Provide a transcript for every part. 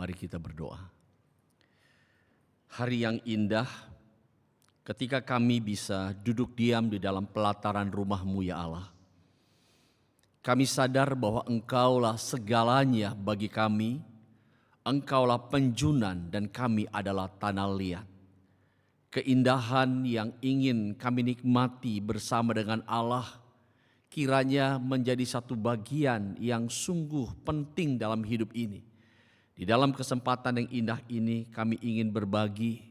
Mari kita berdoa. Hari yang indah ketika kami bisa duduk diam di dalam pelataran rumah-Mu ya Allah. Kami sadar bahwa Engkaulah segalanya bagi kami. Engkaulah penjunan dan kami adalah tanah liat. Keindahan yang ingin kami nikmati bersama dengan Allah kiranya menjadi satu bagian yang sungguh penting dalam hidup ini. Di dalam kesempatan yang indah ini kami ingin berbagi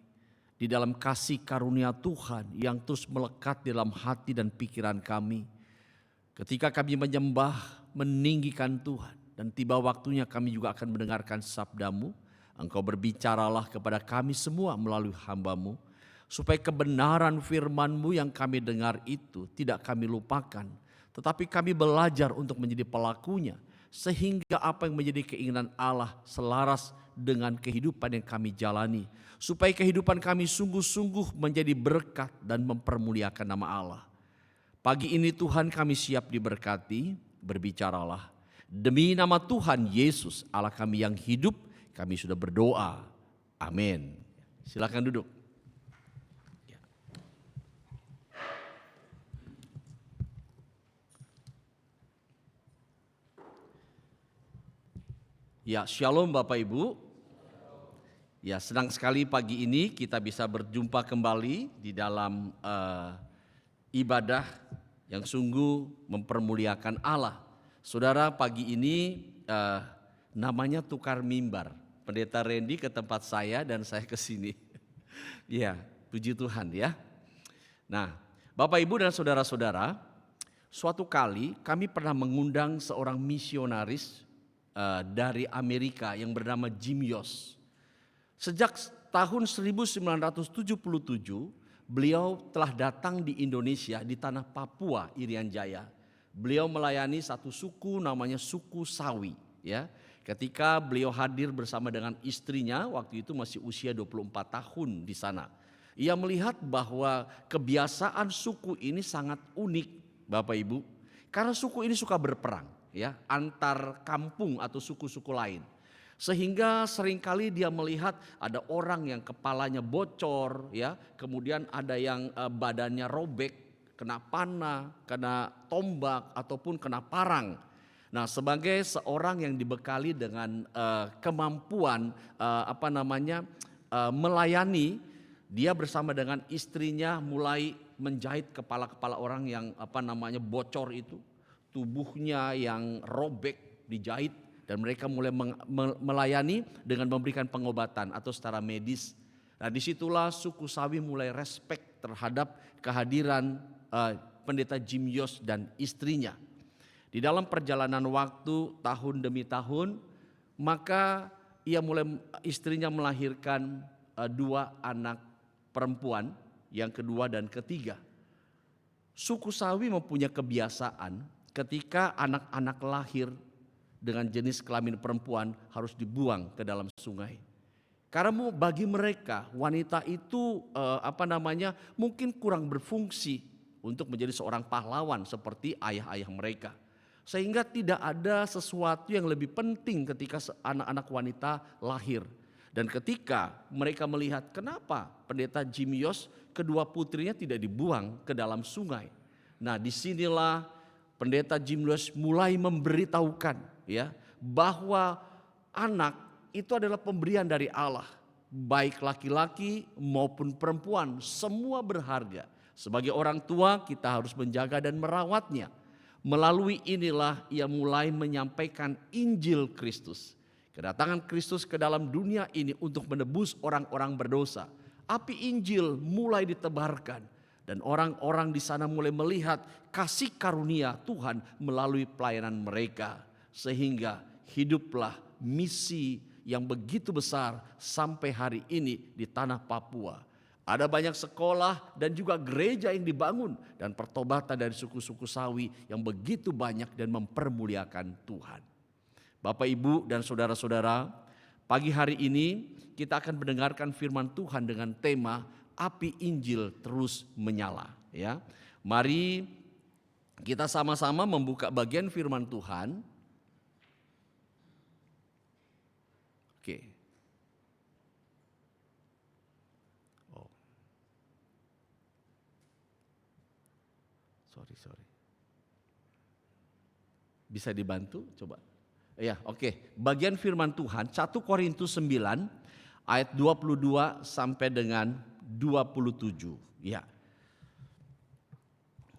di dalam kasih karunia Tuhan yang terus melekat di dalam hati dan pikiran kami. Ketika kami menyembah, meninggikan Tuhan dan tiba waktunya kami juga akan mendengarkan sabda-Mu. Engkau berbicaralah kepada kami semua melalui hamba-Mu, supaya kebenaran firman-Mu yang kami dengar itu tidak kami lupakan, tetapi kami belajar untuk menjadi pelakunya, sehingga apa yang menjadi keinginan Allah selaras dengan kehidupan yang kami jalani, supaya kehidupan kami sungguh-sungguh menjadi berkat dan mempermuliakan nama Allah. Pagi ini Tuhan kami siap diberkati, berbicaralah. Demi nama Tuhan Yesus Allah kami yang hidup, kami sudah berdoa. Amin. Silakan duduk. Ya, shalom Bapak Ibu. Ya, senang sekali pagi ini kita bisa berjumpa kembali di dalam ibadah yang sungguh mempermuliakan Allah. Saudara, pagi ini namanya tukar mimbar. Pendeta Randy ke tempat saya dan saya ke sini. Ya, puji Tuhan ya. Nah, Bapak Ibu dan saudara-saudara, suatu kali kami pernah mengundang seorang misionaris dari Amerika yang bernama Jim Yost. Sejak tahun 1977 beliau telah datang di Indonesia di tanah Papua Irian Jaya. Beliau melayani satu suku namanya suku Sawi ya. Ketika beliau hadir bersama dengan istrinya, waktu itu masih usia 24 tahun di sana. Ia melihat bahwa kebiasaan suku ini sangat unik Bapak Ibu, karena suku ini suka berperang ya, antar kampung atau suku-suku lain. Sehingga seringkali dia melihat ada orang yang kepalanya bocor ya, kemudian ada yang badannya robek, kena panah, kena tombak ataupun kena parang. Nah, sebagai seorang yang dibekali dengan kemampuan melayani, dia bersama dengan istrinya mulai menjahit kepala-kepala orang yang bocor itu. Tubuhnya yang robek dijahit dan mereka mulai melayani dengan memberikan pengobatan atau secara medis. Nah, disitulah suku Sawi mulai respect terhadap kehadiran pendeta Jim Yost dan istrinya. Di dalam perjalanan waktu tahun demi tahun, maka istrinya melahirkan 2 anak perempuan, yang kedua dan ketiga. Suku Sawi mempunyai kebiasaan ketika anak-anak lahir dengan jenis kelamin perempuan harus dibuang ke dalam sungai. Karena bagi mereka wanita itu mungkin kurang berfungsi untuk menjadi seorang pahlawan seperti ayah-ayah mereka. Sehingga tidak ada sesuatu yang lebih penting ketika anak-anak wanita lahir. Dan ketika mereka melihat kenapa pendeta Jim Yost kedua putrinya tidak dibuang ke dalam sungai. Nah, disinilah pendeta Jim Yost mulai memberitahukan ya bahwa anak itu adalah pemberian dari Allah, baik laki-laki maupun perempuan, semua berharga. Sebagai orang tua kita harus menjaga dan merawatnya. Melalui inilah ia mulai menyampaikan Injil Kristus. Kedatangan Kristus ke dalam dunia ini untuk menebus orang-orang berdosa. Api Injil mulai ditebarkan. Dan orang-orang di sana mulai melihat kasih karunia Tuhan melalui pelayanan mereka. Sehingga hiduplah misi yang begitu besar sampai hari ini di tanah Papua. Ada banyak sekolah dan juga gereja yang dibangun. Dan pertobatan dari suku-suku Sawi yang begitu banyak dan mempermuliakan Tuhan. Bapak, Ibu, dan saudara-saudara, pagi hari ini kita akan mendengarkan firman Tuhan dengan tema api Injil terus menyala. Ya, mari kita sama-sama membuka bagian firman Tuhan. Oke, Sorry. Bisa dibantu? Coba. Ya, oke. Bagian firman Tuhan 1 Korintus 9 ayat 22 sampai dengan 27. Ya.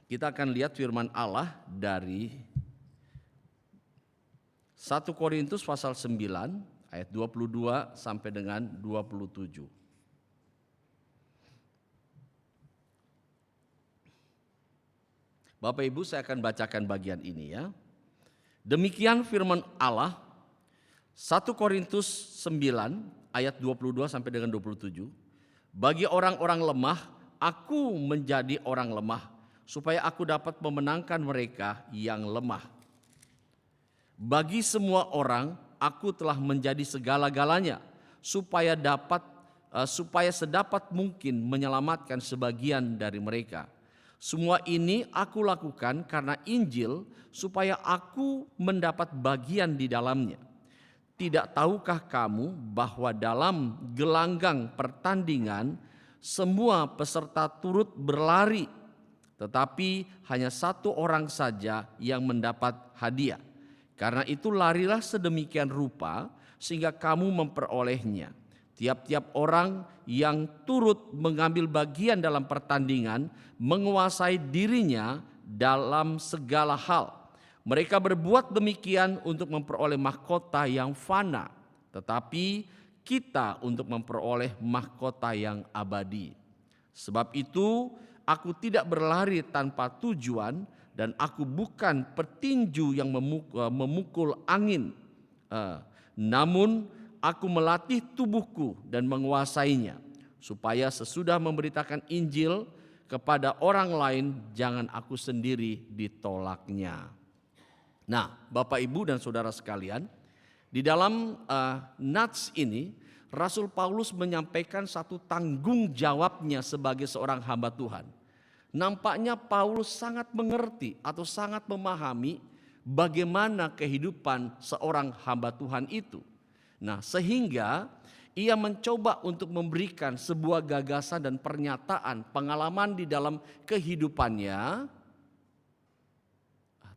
Kita akan lihat firman Allah dari 1 Korintus pasal 9 ayat 22 sampai dengan 27. Bapak Ibu, saya akan bacakan bagian ini ya. Demikian firman Allah 1 Korintus 9 ayat 22 sampai dengan 27. Bagi orang-orang lemah, aku menjadi orang lemah supaya aku dapat memenangkan mereka yang lemah. Bagi semua orang, aku telah menjadi segala-galanya supaya sedapat mungkin menyelamatkan sebagian dari mereka. Semua ini aku lakukan karena Injil supaya aku mendapat bagian di dalamnya. Tidak tahukah kamu bahwa dalam gelanggang pertandingan semua peserta turut berlari, tetapi hanya satu orang saja yang mendapat hadiah. Karena itu larilah sedemikian rupa sehingga kamu memperolehnya. Tiap-tiap orang yang turut mengambil bagian dalam pertandingan menguasai dirinya dalam segala hal. Mereka berbuat demikian untuk memperoleh mahkota yang fana, tetapi kita untuk memperoleh mahkota yang abadi. Sebab itu aku tidak berlari tanpa tujuan dan aku bukan petinju yang memukul angin. Namun aku melatih tubuhku dan menguasainya, supaya sesudah memberitakan Injil kepada orang lain, jangan aku sendiri ditolaknya. Nah, Bapak Ibu dan Saudara sekalian, di dalam nats ini, Rasul Paulus menyampaikan satu tanggung jawabnya sebagai seorang hamba Tuhan. Nampaknya Paulus sangat mengerti atau sangat memahami bagaimana kehidupan seorang hamba Tuhan itu. Nah, sehingga ia mencoba untuk memberikan sebuah gagasan dan pernyataan pengalaman di dalam kehidupannya.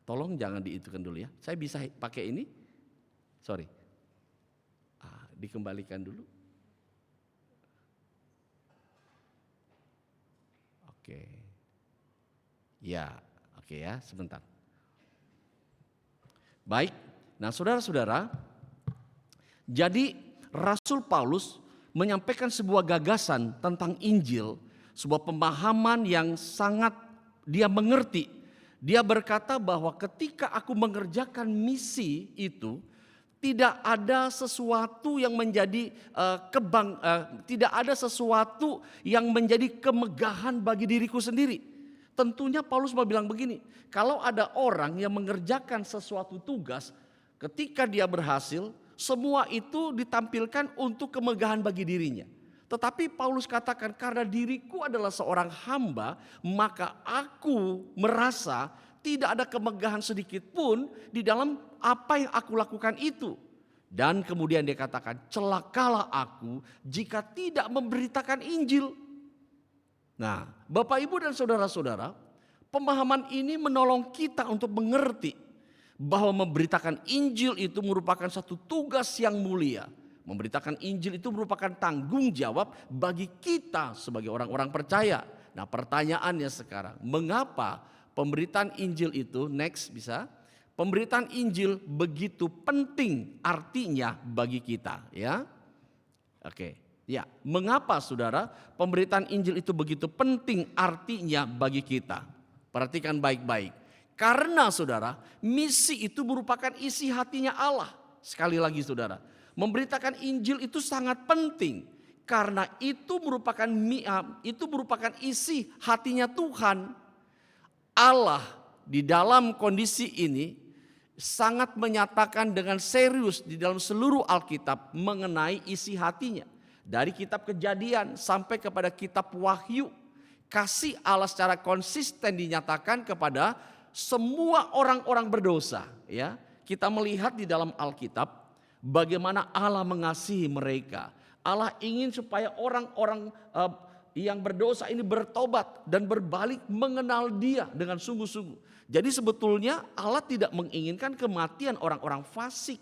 Tolong jangan diitukan dulu ya. Saya bisa pakai ini? Sorry. Dikembalikan dulu. Oke. Ya, oke ya, sebentar. Baik. Nah, saudara-saudara, jadi Rasul Paulus menyampaikan sebuah gagasan tentang Injil, sebuah pemahaman yang sangat dia mengerti. Dia berkata bahwa ketika aku mengerjakan misi itu, tidak ada sesuatu yang menjadi tidak ada sesuatu yang menjadi kemegahan bagi diriku sendiri. Tentunya Paulus mau bilang begini, kalau ada orang yang mengerjakan sesuatu tugas, ketika dia berhasil, semua itu ditampilkan untuk kemegahan bagi dirinya. Tetapi Paulus katakan, karena diriku adalah seorang hamba, maka aku merasa tidak ada kemegahan sedikit pun di dalam apa yang aku lakukan itu. Dan kemudian dia katakan, celakalah aku jika tidak memberitakan Injil. Nah, Bapak Ibu dan saudara-saudara, pemahaman ini menolong kita untuk mengerti bahwa memberitakan Injil itu merupakan satu tugas yang mulia. Memberitakan Injil itu merupakan tanggung jawab bagi kita sebagai orang-orang percaya. Nah, pertanyaannya sekarang, mengapa pemberitaan Injil itu, next bisa, pemberitaan Injil begitu penting artinya bagi kita, ya? Oke. Ya, mengapa saudara pemberitaan Injil itu begitu penting artinya bagi kita? Perhatikan baik-baik. Karena saudara, misi itu merupakan isi hatinya Allah. Sekali lagi saudara, memberitakan Injil itu sangat penting. Karena itu merupakan isi hatinya Tuhan. Allah di dalam kondisi ini sangat menyatakan dengan serius di dalam seluruh Alkitab mengenai isi hatinya. Dari kitab Kejadian sampai kepada kitab Wahyu, kasih Allah secara konsisten dinyatakan kepada semua orang-orang berdosa. Ya, kita melihat di dalam Alkitab bagaimana Allah mengasihi mereka. Allah ingin supaya orang-orang yang berdosa ini bertobat dan berbalik mengenal Dia dengan sungguh-sungguh. Jadi sebetulnya Allah tidak menginginkan kematian orang-orang fasik.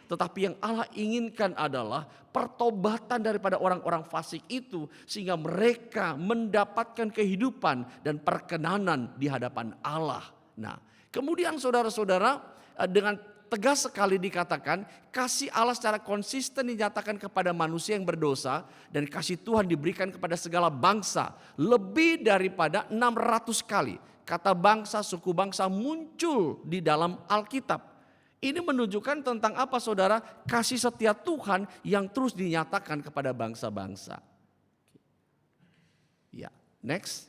Tetapi yang Allah inginkan adalah pertobatan daripada orang-orang fasik itu, sehingga mereka mendapatkan kehidupan dan perkenanan di hadapan Allah. Nah, kemudian saudara-saudara, dengan tegas sekali dikatakan kasih Allah secara konsisten dinyatakan kepada manusia yang berdosa, dan kasih Tuhan diberikan kepada segala bangsa. Lebih daripada 600 kali kata bangsa, suku bangsa muncul di dalam Alkitab. Ini menunjukkan tentang apa saudara? Kasih setia Tuhan yang terus dinyatakan kepada bangsa-bangsa. Ya, next.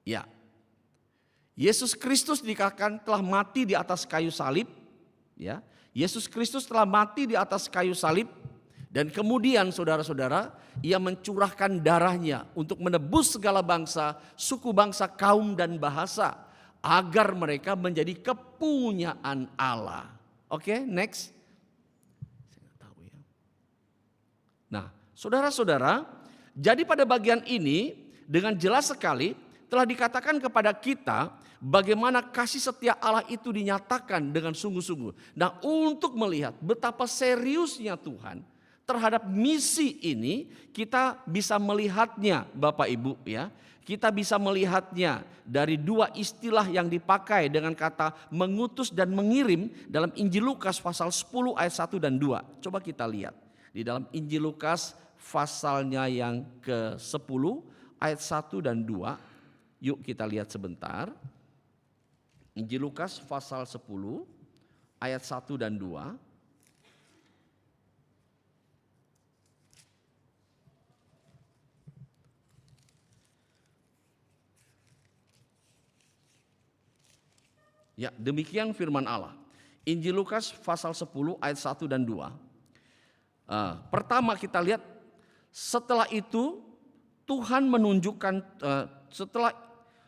Ya. Yesus Kristus dikatakan telah mati di atas kayu salib. Ya. Yesus Kristus telah mati di atas kayu salib. Dan kemudian saudara-saudara, Ia mencurahkan darahnya untuk menebus segala bangsa, suku bangsa, kaum dan bahasa, agar mereka menjadi kepunyaan Allah. Oke, next. Saya nggak tahu ya. Nah, saudara-saudara, jadi pada bagian ini dengan jelas sekali telah dikatakan kepada kita bagaimana kasih setia Allah itu dinyatakan dengan sungguh-sungguh. Nah, untuk melihat betapa seriusnya Tuhan terhadap misi ini, kita bisa melihatnya Bapak Ibu ya. Kita bisa melihatnya dari dua istilah yang dipakai dengan kata mengutus dan mengirim dalam Injil Lukas pasal 10 ayat 1 dan 2. Coba kita lihat di dalam Injil Lukas pasalnya yang ke-10 ayat 1 dan 2. Yuk kita lihat sebentar. Injil Lukas pasal 10 ayat 1 dan 2. Ya, demikian firman Allah. Injil Lukas pasal 10 ayat 1 dan 2. Pertama kita lihat, setelah itu Tuhan menunjukkan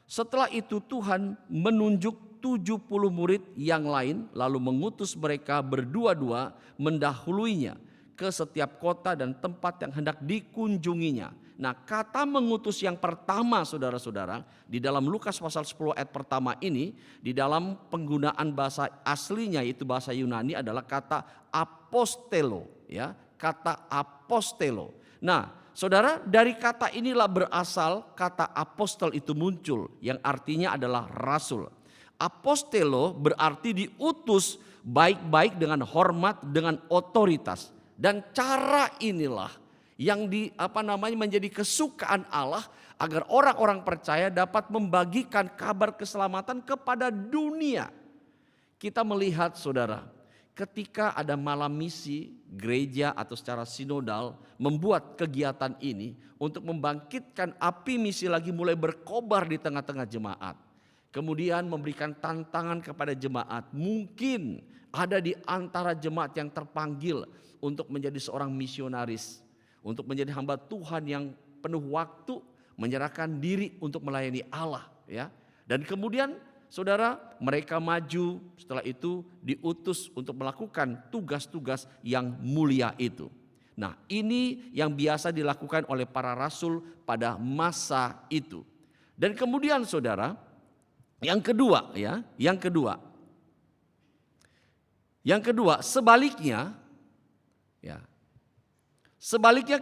setelah itu Tuhan menunjuk 70 murid yang lain, lalu mengutus mereka berdua-dua mendahuluinya ke setiap kota dan tempat yang hendak dikunjunginya. Nah, kata mengutus yang pertama saudara-saudara di dalam Lukas pasal 10 ayat pertama ini, di dalam penggunaan bahasa aslinya yaitu bahasa Yunani adalah kata apostelo ya, kata apostelo. Nah, saudara, dari kata inilah berasal kata apostol itu muncul, yang artinya adalah rasul. Apostelo berarti diutus baik-baik dengan hormat, dengan otoritas. Dan cara inilah yang menjadi kesukaan Allah agar orang-orang percaya dapat membagikan kabar keselamatan kepada dunia. Kita melihat saudara, ketika ada malam misi, gereja atau secara sinodal membuat kegiatan ini untuk membangkitkan api misi lagi mulai berkobar di tengah-tengah jemaat. Kemudian memberikan tantangan kepada jemaat, mungkin ada di antara jemaat yang terpanggil untuk menjadi seorang misionaris, untuk menjadi hamba Tuhan yang penuh waktu, menyerahkan diri untuk melayani Allah ya. Dan kemudian saudara, mereka maju, setelah itu diutus untuk melakukan tugas-tugas yang mulia itu. Nah, ini yang biasa dilakukan oleh para rasul pada masa itu. Dan kemudian saudara, yang kedua sebaliknya ya. Sebaliknya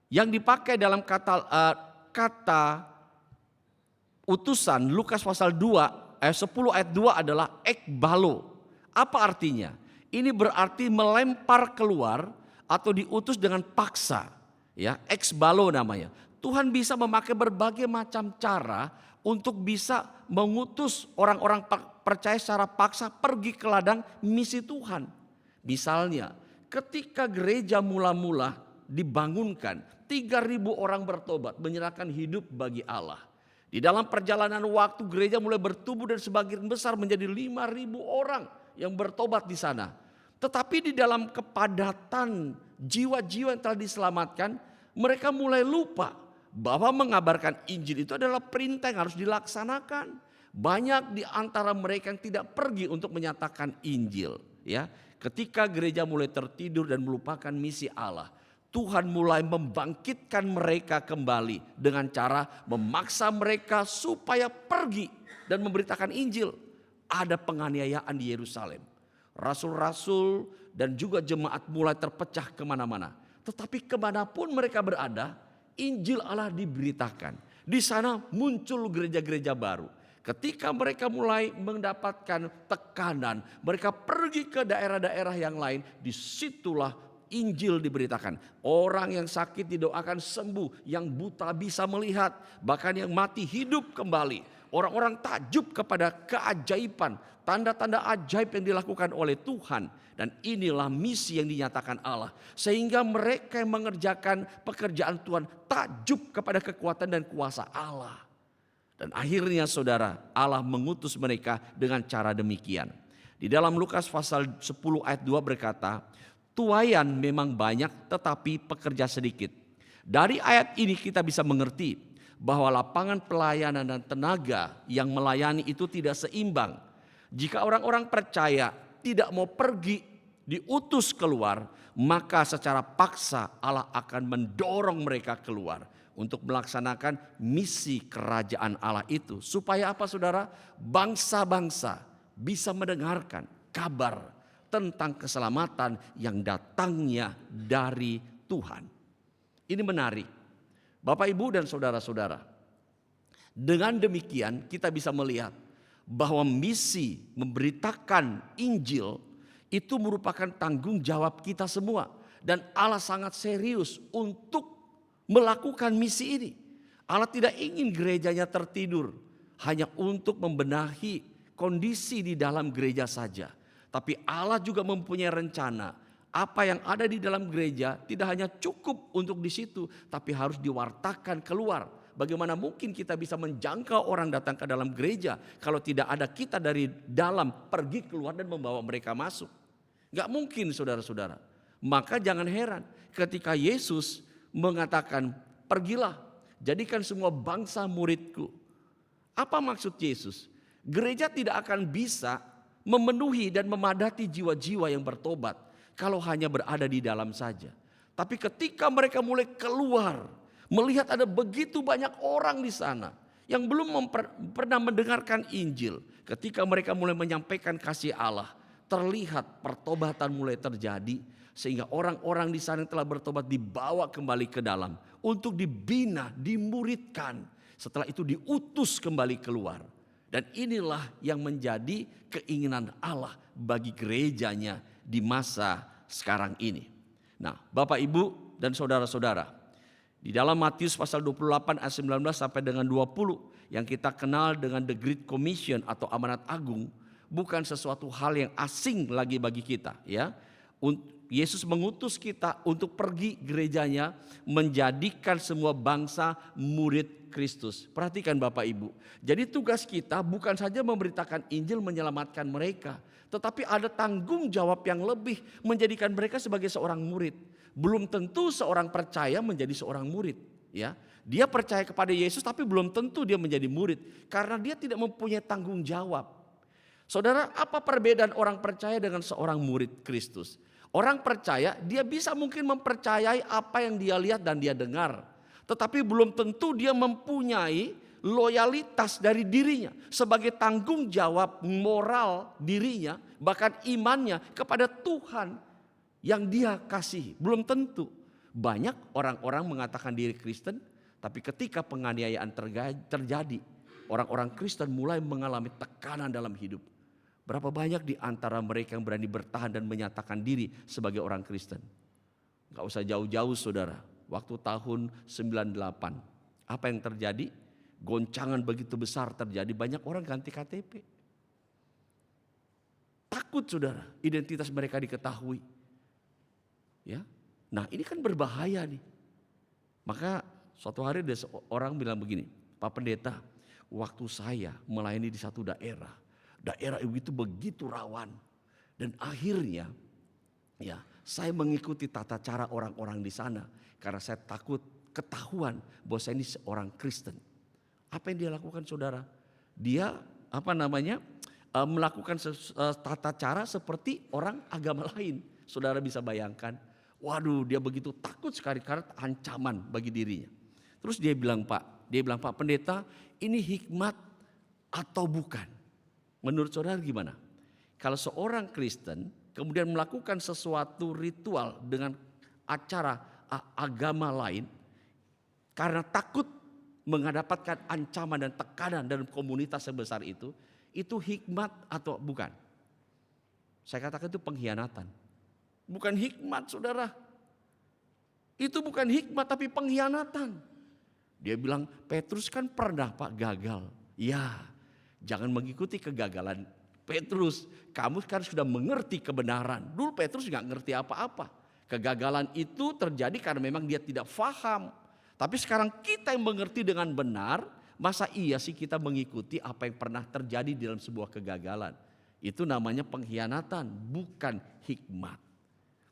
yang dipakai dalam kata utusan Lukas pasal 2 ayat 10 ayat 2 adalah ekbalo. Apa artinya? Ini berarti melempar keluar atau diutus dengan paksa. Ya, ekbalo namanya. Tuhan bisa memakai berbagai macam cara untuk bisa mengutus orang-orang percaya secara paksa pergi ke ladang misi Tuhan. Misalnya, ketika gereja mula-mula dibangunkan, 3.000 orang bertobat, menyerahkan hidup bagi Allah. Di dalam perjalanan waktu gereja mulai bertumbuh dan sebagian besar menjadi 5.000 orang yang bertobat di sana. Tetapi di dalam kepadatan jiwa-jiwa yang telah diselamatkan, mereka mulai lupa bahwa mengabarkan Injil itu adalah perintah yang harus dilaksanakan. Banyak di antara mereka yang tidak pergi untuk menyatakan Injil, ya. Ketika gereja mulai tertidur dan melupakan misi Allah, Tuhan mulai membangkitkan mereka kembali dengan cara memaksa mereka supaya pergi dan memberitakan Injil. Ada penganiayaan di Yerusalem. Rasul-rasul dan juga jemaat mulai terpecah kemana-mana. Tetapi kemanapun mereka berada, Injil Allah diberitakan. Di sana muncul gereja-gereja baru. Ketika mereka mulai mendapatkan tekanan, mereka pergi ke daerah-daerah yang lain, disitulah Injil diberitakan. Orang yang sakit didoakan sembuh, yang buta bisa melihat, bahkan yang mati hidup kembali. Orang-orang takjub kepada keajaiban, tanda-tanda ajaib yang dilakukan oleh Tuhan. Dan inilah misi yang dinyatakan Allah. Sehingga mereka yang mengerjakan pekerjaan Tuhan takjub kepada kekuatan dan kuasa Allah. Dan akhirnya saudara, Allah mengutus mereka dengan cara demikian. Di dalam Lukas pasal 10 ayat 2 berkata, tuaian memang banyak tetapi pekerja sedikit. Dari ayat ini kita bisa mengerti bahwa lapangan pelayanan dan tenaga yang melayani itu tidak seimbang. Jika orang-orang percaya tidak mau pergi diutus keluar, maka secara paksa Allah akan mendorong mereka keluar untuk melaksanakan misi kerajaan Allah itu. Supaya apa saudara? Bangsa-bangsa bisa mendengarkan kabar tentang keselamatan yang datangnya dari Tuhan. Ini menarik. Bapak, Ibu, dan saudara-saudara. Dengan demikian kita bisa melihat bahwa misi memberitakan Injil itu merupakan tanggung jawab kita semua. Dan Allah sangat serius untuk melakukan misi ini. Allah tidak ingin gerejanya tertidur hanya untuk membenahi kondisi di dalam gereja saja. Tapi Allah juga mempunyai rencana. Apa yang ada di dalam gereja tidak hanya cukup untuk di situ, tapi harus diwartakan keluar. Bagaimana mungkin kita bisa menjangkau orang datang ke dalam gereja kalau tidak ada kita dari dalam pergi keluar dan membawa mereka masuk? Gak mungkin saudara-saudara. Maka jangan heran ketika Yesus mengatakan, pergilah, jadikan semua bangsa muridku. Apa maksud Yesus? Gereja tidak akan bisa memenuhi dan memadati jiwa-jiwa yang bertobat kalau hanya berada di dalam saja. Tapi ketika mereka mulai keluar, melihat ada begitu banyak orang di sana yang belum pernah mendengarkan Injil. Ketika mereka mulai menyampaikan kasih Allah, terlihat pertobatan mulai terjadi. Sehingga orang-orang di sana yang telah bertobat dibawa kembali ke dalam untuk dibina, dimuridkan. Setelah itu diutus kembali keluar. Dan inilah yang menjadi keinginan Allah bagi gerejanya di masa sekarang ini. Nah, Bapak, Ibu, dan saudara-saudara, di dalam Matius pasal 28 ayat 19 sampai dengan 20 yang kita kenal dengan The Great Commission atau amanat agung, bukan sesuatu hal yang asing lagi bagi kita, ya. Yesus mengutus kita untuk pergi gerejanya menjadikan semua bangsa murid Kristus. Perhatikan Bapak Ibu. Jadi tugas kita bukan saja memberitakan Injil menyelamatkan mereka. Tetapi ada tanggung jawab yang lebih menjadikan mereka sebagai seorang murid. Belum tentu seorang percaya menjadi seorang murid. Ya, dia percaya kepada Yesus tapi belum tentu dia menjadi murid. Karena dia tidak mempunyai tanggung jawab. Saudara, apa perbedaan orang percaya dengan seorang murid Kristus? Orang percaya dia bisa mungkin mempercayai apa yang dia lihat dan dia dengar. Tetapi belum tentu dia mempunyai loyalitas dari dirinya. Sebagai tanggung jawab moral dirinya, bahkan imannya kepada Tuhan yang dia kasihi. Belum tentu. Banyak orang-orang mengatakan diri Kristen, tapi ketika penganiayaan terjadi, orang-orang Kristen mulai mengalami tekanan dalam hidup. Berapa banyak di antara mereka yang berani bertahan dan menyatakan diri sebagai orang Kristen? Gak usah jauh-jauh saudara. Waktu tahun 98. Apa yang terjadi? Goncangan begitu besar terjadi. Banyak orang ganti KTP. Takut saudara identitas mereka diketahui. Ya, nah ini kan berbahaya nih. Maka suatu hari ada seorang bilang begini. Pak Pendeta, waktu saya melayani di satu daerah itu begitu rawan. Dan akhirnya ya saya mengikuti tata cara orang-orang di sana. Karena saya takut ketahuan bahwa saya ini seorang Kristen. Apa yang dia lakukan saudara? Dia melakukan tata cara seperti orang agama lain. Saudara bisa bayangkan Waduh, dia begitu takut sekali karena ancaman bagi dirinya. Terus dia bilang, Pak Pendeta, ini hikmat atau bukan? Menurut saudara gimana? Kalau seorang Kristen kemudian melakukan sesuatu ritual dengan acara agama lain karena takut mendapatkan ancaman dan tekanan dalam komunitas sebesar itu hikmat atau bukan? Saya katakan itu pengkhianatan. Bukan hikmat, saudara. Itu bukan hikmat tapi pengkhianatan. Dia bilang, Petrus kan pernah Pak gagal. Ya, jangan mengikuti kegagalan Petrus. Kamu sekarang sudah mengerti kebenaran. Dulu Petrus gak ngerti apa-apa. Kegagalan itu terjadi karena memang dia tidak faham. Tapi sekarang kita yang mengerti dengan benar, masa iya sih kita mengikuti apa yang pernah terjadi dalam sebuah kegagalan. Itu namanya pengkhianatan, bukan hikmat.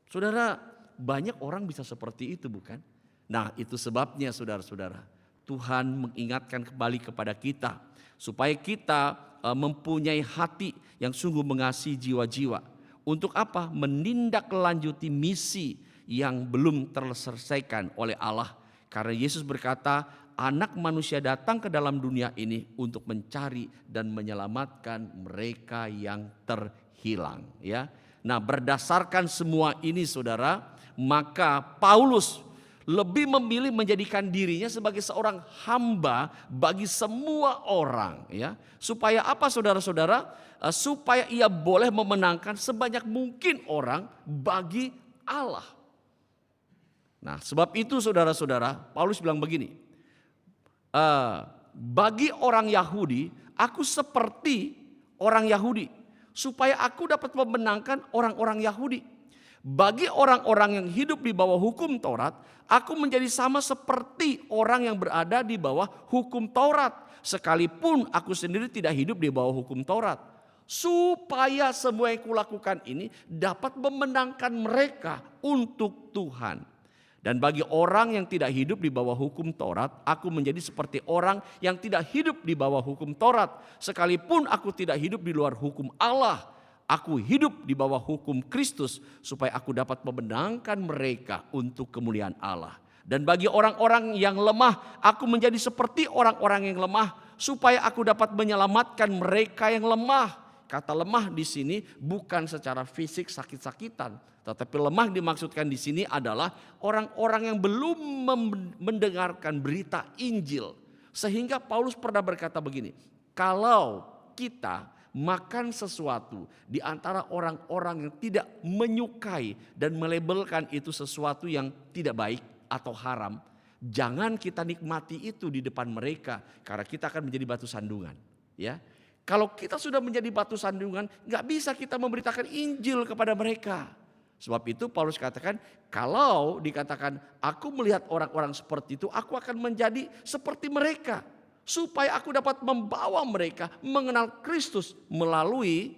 Saudara, banyak orang bisa seperti itu bukan? Nah, itu sebabnya saudara-saudara, Tuhan mengingatkan kembali kepada kita supaya kita mempunyai hati yang sungguh mengasihi jiwa-jiwa. Untuk apa? Menindaklanjuti misi yang belum terselesaikan oleh Allah. Karena Yesus berkata, Anak Manusia datang ke dalam dunia ini untuk mencari dan menyelamatkan mereka yang terhilang. Ya. Nah, berdasarkan semua ini saudara, maka Paulus lebih memilih menjadikan dirinya sebagai seorang hamba bagi semua orang, ya. Supaya apa saudara-saudara? Supaya ia boleh memenangkan sebanyak mungkin orang bagi Allah. Nah, sebab itu saudara-saudara, Paulus bilang begini, bagi orang Yahudi, aku seperti orang Yahudi, supaya aku dapat memenangkan orang-orang Yahudi. Bagi orang-orang yang hidup di bawah hukum Taurat, aku menjadi sama seperti orang yang berada di bawah hukum Taurat. Sekalipun aku sendiri tidak hidup di bawah hukum Taurat. Supaya semua yang kulakukan ini dapat memenangkan mereka untuk Tuhan. Dan bagi orang yang tidak hidup di bawah hukum Taurat, aku menjadi seperti orang yang tidak hidup di bawah hukum Taurat. Sekalipun aku tidak hidup di luar hukum Allah, aku hidup di bawah hukum Kristus supaya aku dapat memenangkan mereka untuk kemuliaan Allah. Dan bagi orang-orang yang lemah, aku menjadi seperti orang-orang yang lemah supaya aku dapat menyelamatkan mereka yang lemah. Kata lemah di sini bukan secara fisik sakit-sakitan, tetapi lemah dimaksudkan di sini adalah orang-orang yang belum mendengarkan berita Injil. Sehingga Paulus pernah berkata begini, kalau kita makan sesuatu di antara orang-orang yang tidak menyukai dan melabelkan itu sesuatu yang tidak baik atau haram, jangan kita nikmati itu di depan mereka karena kita akan menjadi batu sandungan, ya. Kalau kita sudah menjadi batu sandungan, gak bisa kita memberitakan Injil kepada mereka. Sebab itu Paulus katakan, kalau dikatakan aku melihat orang-orang seperti itu, aku akan menjadi seperti mereka. Supaya aku dapat membawa mereka mengenal Kristus melalui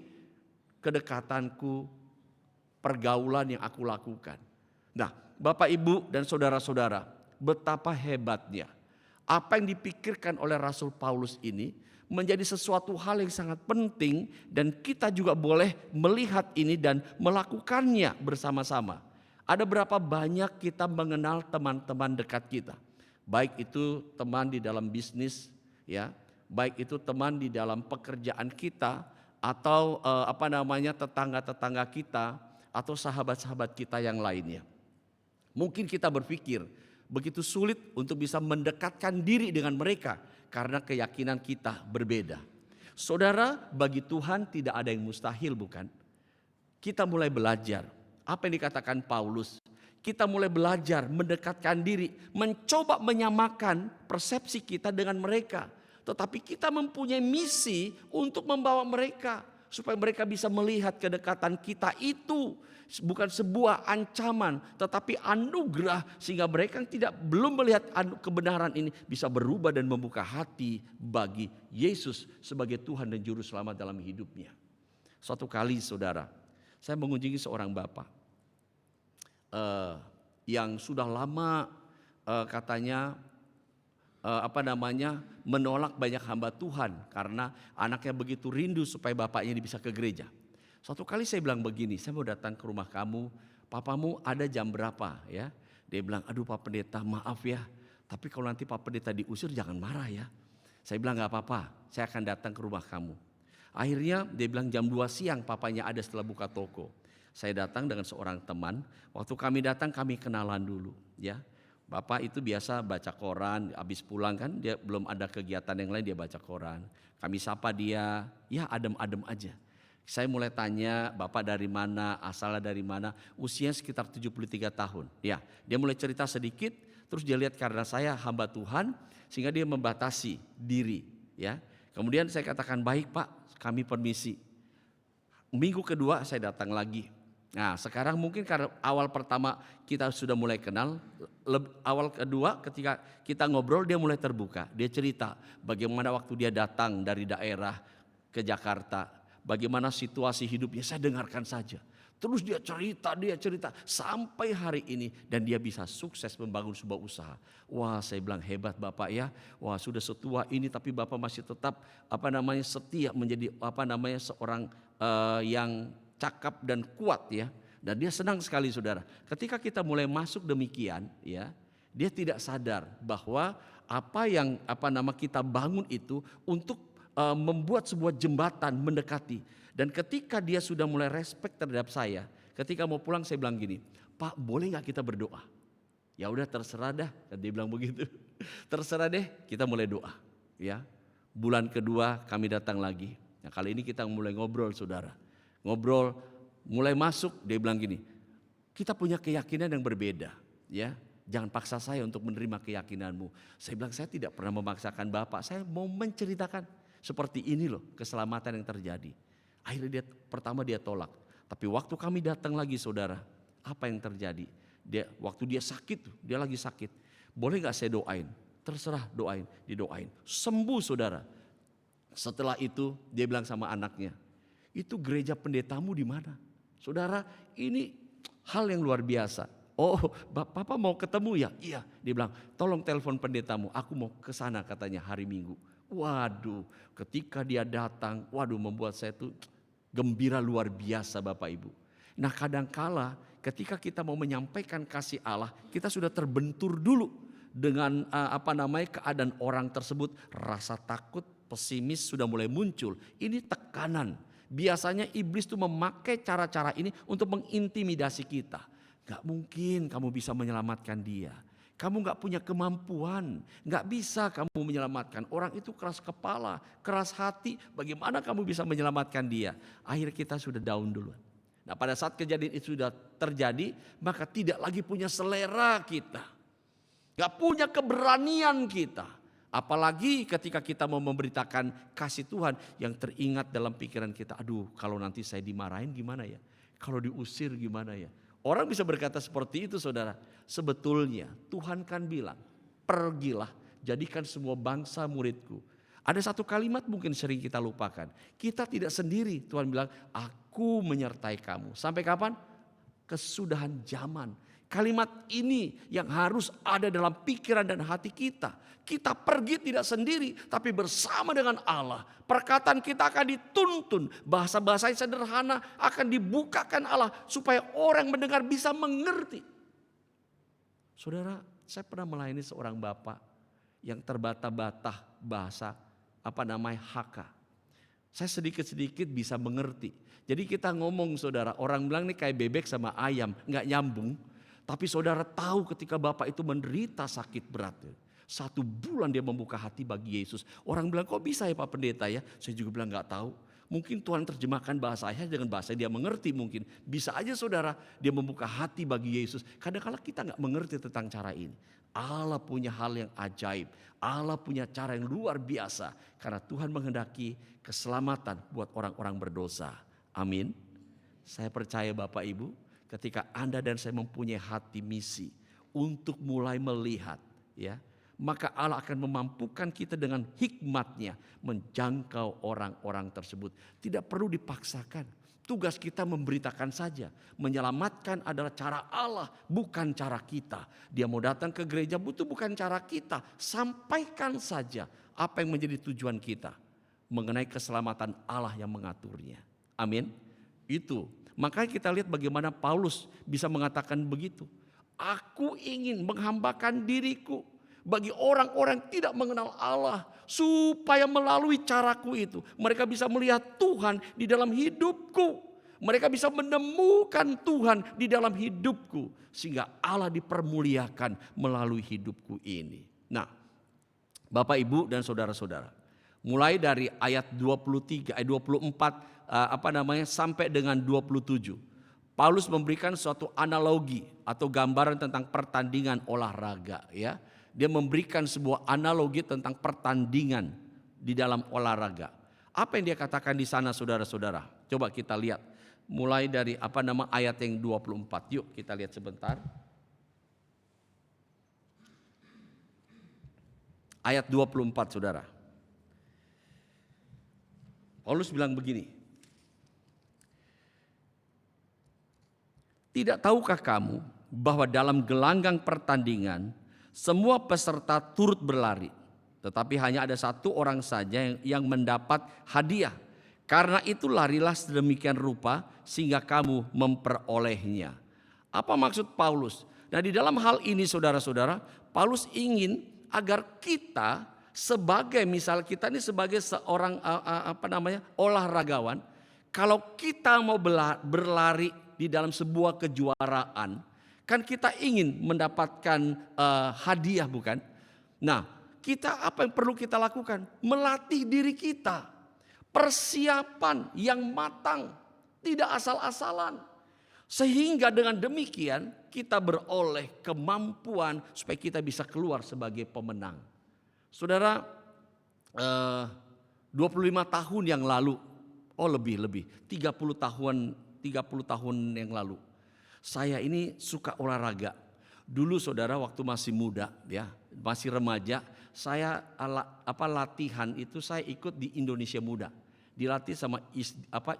kedekatanku, pergaulan yang aku lakukan. Nah, Bapak Ibu dan saudara-saudara, betapa hebatnya apa yang dipikirkan oleh Rasul Paulus ini menjadi sesuatu hal yang sangat penting dan kita juga boleh melihat ini dan melakukannya bersama-sama. Ada berapa banyak kita mengenal teman-teman dekat kita. Baik itu teman di dalam bisnis, ya, baik itu teman di dalam pekerjaan kita atau tetangga-tetangga kita atau sahabat-sahabat kita yang lainnya. Mungkin kita berpikir begitu sulit untuk bisa mendekatkan diri dengan mereka karena keyakinan kita berbeda. Saudara, bagi Tuhan tidak ada yang mustahil, bukan? Kita mulai belajar apa yang dikatakan Paulus. Kita mulai belajar mendekatkan diri, mencoba menyamakan persepsi kita dengan mereka. Tetapi kita mempunyai misi untuk membawa mereka supaya mereka bisa melihat kedekatan kita itu bukan sebuah ancaman tetapi anugerah, sehingga mereka yang belum melihat kebenaran ini bisa berubah dan membuka hati bagi Yesus sebagai Tuhan dan Juru Selamat dalam hidupnya. Suatu kali saudara, saya mengunjungi seorang bapak yang sudah lama katanya menolak banyak hamba Tuhan karena anaknya begitu rindu supaya bapaknya bisa ke gereja. Suatu kali saya bilang begini, saya mau datang ke rumah kamu, papamu ada jam berapa ya? Dia bilang, aduh Pak Pendeta maaf ya, tapi kalau nanti Pak Pendeta diusir jangan marah ya. Saya bilang gak apa-apa, saya akan datang ke rumah kamu. Akhirnya dia bilang jam 2 siang papanya ada setelah buka toko. Saya datang dengan seorang teman, waktu kami datang kami kenalan dulu ya. Bapak itu biasa baca koran, habis pulang kan dia belum ada kegiatan yang lain, dia baca koran. Kami sapa dia, ya adem-adem aja. Saya mulai tanya, Bapak dari mana, asalnya dari mana, usia sekitar 73 tahun. Ya, dia mulai cerita sedikit, terus dia lihat karena saya hamba Tuhan, sehingga dia membatasi diri. Ya, kemudian saya katakan, baik Pak, kami permisi. Minggu kedua saya datang lagi. Nah sekarang mungkin karena awal pertama kita sudah mulai kenal, awal kedua ketika kita ngobrol dia mulai terbuka. Dia cerita bagaimana waktu dia datang dari daerah ke Jakarta, bagaimana situasi hidupnya, saya dengarkan saja. Terus dia cerita sampai hari ini dan dia bisa sukses membangun sebuah usaha. Wah saya bilang hebat Bapak ya, wah sudah setua ini tapi Bapak masih tetap setia menjadi seorang yang cakap dan kuat ya. Dan dia senang sekali saudara. Ketika kita mulai masuk demikian ya, dia tidak sadar bahwa apa yang kita bangun itu untuk membuat sebuah jembatan mendekati. Dan ketika dia sudah mulai respect terhadap saya, ketika mau pulang saya bilang gini, Pak boleh gak kita berdoa? Ya udah terserah dah, dan dia bilang begitu. Terserah deh, kita mulai doa ya. Bulan kedua kami datang lagi. Nah kali ini kita mulai ngobrol saudara. Ngobrol, mulai masuk dia bilang gini, kita punya keyakinan yang berbeda ya. Jangan paksa saya untuk menerima keyakinanmu. Saya bilang saya tidak pernah memaksakan Bapak, saya mau menceritakan seperti ini loh keselamatan yang terjadi. Akhirnya pertama dia tolak. Tapi waktu kami datang lagi saudara, apa yang terjadi? Waktu dia sakit, dia lagi sakit. Boleh gak saya doain? Terserah doain, didoain. Sembuh saudara. Setelah itu dia bilang sama anaknya, itu gereja pendetamu di mana? Saudara, ini hal yang luar biasa. Oh, Papa mau ketemu ya? Iya. Dia bilang, tolong telepon pendetamu. Aku mau ke sana katanya hari Minggu. Waduh, ketika dia datang, membuat saya tuh gembira luar biasa Bapak Ibu. Nah, kadangkala ketika kita mau menyampaikan kasih Allah, kita sudah terbentur dulu dengan keadaan orang tersebut, rasa takut, pesimis sudah mulai muncul. Ini tekanan. Biasanya iblis tuh memakai cara-cara ini untuk mengintimidasi kita. Gak mungkin kamu bisa menyelamatkan dia. Kamu gak punya kemampuan. Gak bisa kamu menyelamatkan. Orang itu keras kepala, keras hati. Bagaimana kamu bisa menyelamatkan dia? Akhirnya kita sudah down duluan. Nah pada saat kejadian itu sudah terjadi, maka tidak lagi punya selera kita. Gak punya keberanian kita. Apalagi ketika kita mau memberitakan kasih Tuhan yang teringat dalam pikiran kita. Aduh kalau nanti saya dimarahin gimana ya? Kalau diusir gimana ya? Orang bisa berkata seperti itu saudara. Sebetulnya Tuhan kan bilang, pergilah jadikan semua bangsa muridku. Ada satu kalimat mungkin sering kita lupakan. Kita tidak sendiri, Tuhan bilang, aku menyertai kamu. Sampai kapan? Kesudahan zaman. Kalimat ini yang harus ada dalam pikiran dan hati kita. Kita pergi tidak sendiri tapi bersama dengan Allah. Perkataan kita akan dituntun. Bahasa-bahasa yang sederhana akan dibukakan Allah supaya orang mendengar bisa mengerti. Saudara, saya pernah melayani seorang bapak yang terbata-bata bahasa Hakka. Saya sedikit-sedikit bisa mengerti. Jadi kita ngomong saudara, orang bilang nih kayak bebek sama ayam, nggak nyambung. Tapi saudara tahu ketika bapak itu menderita sakit berat. 1 bulan dia membuka hati bagi Yesus. Orang bilang kok bisa ya Pak Pendeta ya? Saya juga bilang gak tahu. Mungkin Tuhan terjemahkan bahasa saya dengan bahasa dia mengerti mungkin. Bisa aja saudara dia membuka hati bagi Yesus. Kadang-kadang kita gak mengerti tentang cara ini. Allah punya hal yang ajaib. Allah punya cara yang luar biasa. Karena Tuhan menghendaki keselamatan buat orang-orang berdosa. Amin. Saya percaya Bapak Ibu, ketika Anda dan saya mempunyai hati misi untuk mulai melihat ya, maka Allah akan memampukan kita dengan hikmat-Nya menjangkau orang-orang tersebut. Tidak perlu dipaksakan. Tugas kita memberitakan saja. Menyelamatkan adalah cara Allah, bukan cara kita. Dia mau datang ke gereja butuh bukan cara kita. Sampaikan saja apa yang menjadi tujuan kita mengenai keselamatan Allah yang mengaturnya. Amin. Itu. Makanya kita lihat bagaimana Paulus bisa mengatakan begitu. Aku ingin menghambakan diriku bagi orang-orang yang tidak mengenal Allah, supaya melalui caraku itu mereka bisa melihat Tuhan di dalam hidupku. Mereka bisa menemukan Tuhan di dalam hidupku, sehingga Allah dipermuliakan melalui hidupku ini. Nah, Bapak Ibu dan saudara-saudara, mulai dari ayat 24 sampai dengan 27. Paulus memberikan suatu analogi atau gambaran tentang pertandingan olahraga, ya. Dia memberikan sebuah analogi tentang pertandingan di dalam olahraga. Apa yang dia katakan di sana, saudara-saudara? Coba kita lihat. Mulai dari ayat yang 24. Yuk kita lihat sebentar. Ayat 24, saudara. Paulus bilang begini. Tidak tahukah kamu bahwa dalam gelanggang pertandingan semua peserta turut berlari, tetapi hanya ada satu orang saja yang mendapat hadiah. Karena itu larilah sedemikian rupa sehingga kamu memperolehnya. Apa maksud Paulus? Nah, di dalam hal ini saudara-saudara, Paulus ingin agar kita sebagai seorang olahragawan, kalau kita mau berlari di dalam sebuah kejuaraan, kan kita ingin mendapatkan hadiah, bukan? Nah, apa yang perlu kita lakukan? Melatih diri kita. Persiapan yang matang, tidak asal-asalan. Sehingga dengan demikian kita beroleh kemampuan supaya kita bisa keluar sebagai pemenang. Saudara, 25 tahun yang lalu, lebih 30 tahun yang lalu, saya ini suka olahraga. Dulu saudara, waktu masih muda, ya, masih remaja, saya latihan itu saya ikut di Indonesia Muda. Dilatih sama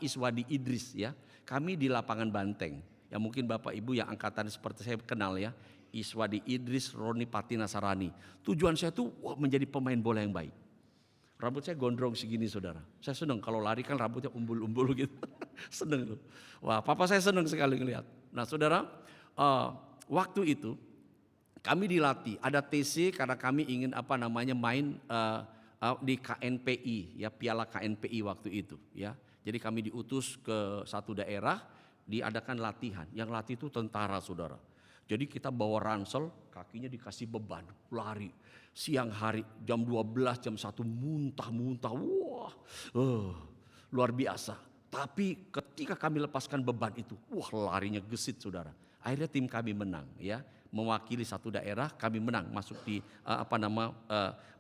Iswadi Idris, ya. Kami di lapangan Banteng. Ya mungkin Bapak Ibu yang angkatan seperti saya kenal, ya. Iswadi Idris, Roni Patina Sarani. Tujuan saya tuh menjadi pemain bola yang baik. Rambut saya gondrong segini, saudara. Saya senang kalau lari kan rambutnya umbul-umbul gitu. Senang tuh. Wah, papa saya senang sekali ngelihat. Nah, saudara, waktu itu kami dilatih. Ada TC karena kami ingin main di KNPI, ya, Piala KNPI waktu itu, ya. Jadi kami diutus ke satu daerah, diadakan latihan. Yang latih itu tentara, saudara. Jadi kita bawa ransel, kakinya dikasih beban, lari. Siang hari jam 12, jam 1 muntah-muntah. Wah, luar biasa. Tapi ketika kami lepaskan beban itu, larinya gesit, saudara. Akhirnya tim kami menang, ya. Mewakili satu daerah, kami menang,